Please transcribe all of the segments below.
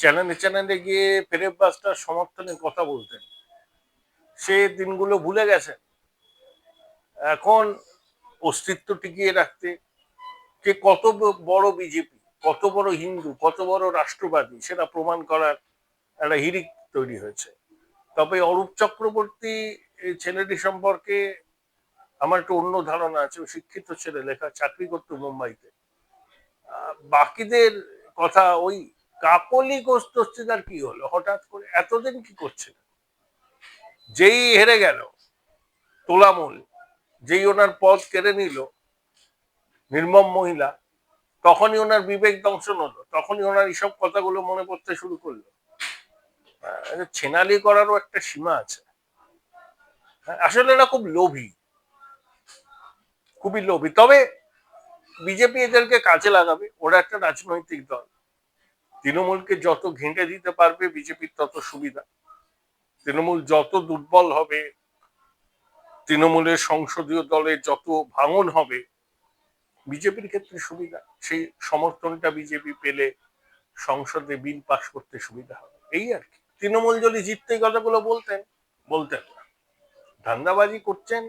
চ্যানেলে চ্যানেলে গিয়ে ফেরেব বাসটার সমর্থনে কথা বলতেন, সে দিনগুলো ভুলে গেছেন। এখন অস্তিত্ব টিকিয়ে রাখতে কে কত বড় বিজেপি, কত বড় হিন্দু, কত বড় রাষ্ট্রবাদী সেটা প্রমাণ করার একটা হিড়িক তৈরি হয়েছে। তবে অরূপ চক্রবর্তী এই ছেলেটি সম্পর্কে আমার একটু অন্য ধারণা আছে। ও শিক্ষিত ছেলে, লেখা চাকরি করতো মুম্বাইতে। বাকিদের কথা ওই কাকলি ঘোষ দস্তিদার কি হলো হঠাৎ করে, এতদিন কি করছিল? যেই হেরে গেল তোলামূল, যেই ওনার পদ কেড়ে নিল নির্মম মহিলা, তখনই ওনার বিবেক দংশন হলো, তখনই ওনার এইসব কথাগুলো মনে পড়তে শুরু করলো। ছেনালি করারও একটা সীমা আছে। আসলে এরা খুব লোভী, খুবই লোভী। তবে বিজেপি এদেরকে কাজে লাগাবে, ওরা একটা রাজনৈতিক দল। তৃণমূলকে যত ঘেঁটে দিতে পারবে বিজেপির তত সুবিধা। তৃণমূল যত দুর্বল হবে, তৃণমূলের সংসদীয় দলের যত ভাঙন হবে, বিজেপির ক্ষেত্রে সুবিধা। সেই সমর্থনটা বিজেপি পেলে সংসদে বিল পাশ করতে সুবিধা হবে, এই আর কি। তৃণমূল যদি জিততে কথাগুলো বলতেন, বলতেন না। ধান্দাবাজি করছেন,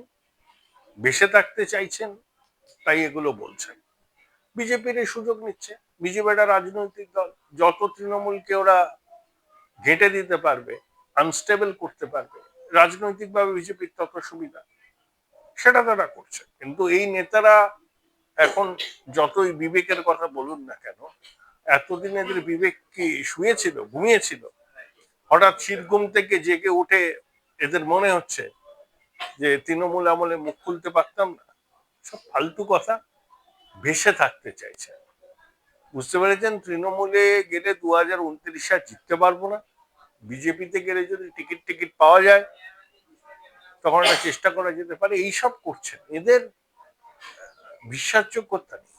বেঁচে থাকতে চাইছেন, তাই এগুলো বলছেন। বিজেপির এই সুযোগ নিচ্ছে। বিজেপি একটা রাজনৈতিক দল, যত তৃণমূলকে ওরা ঘেঁটে দিতে পারবে, আনস্টেবল করতে পারবে, রাজনৈতিকভাবে বিজেপির তত সুবিধা, সেটা তারা করছে। কিন্তু এই নেতারা এখন যতই বিবেকের কথা বলুন না কেন, এতদিন এদের বিবেক কি শুয়েছিল, ঘুমিয়েছিল? হঠাৎ শীতঘুম থেকে জেগে উঠে এদের মনে হচ্ছে যে তৃণমূল আমলে মুখ খুলতে পারতাম না। সব ফালতু কথা। ভেসে থাকতে চাইছে। বুঝতে পেরেছেন, তৃণমূলে গেলে 2029 জিততে পারবো না। বিজেপিতে গেলে যদি টিকিট টিকিট পাওয়া যায় তখন একটা চেষ্টা করা যেতে পারে। এইসব করছেন, এদের বিশ্বাসযোগ্যতা নেই।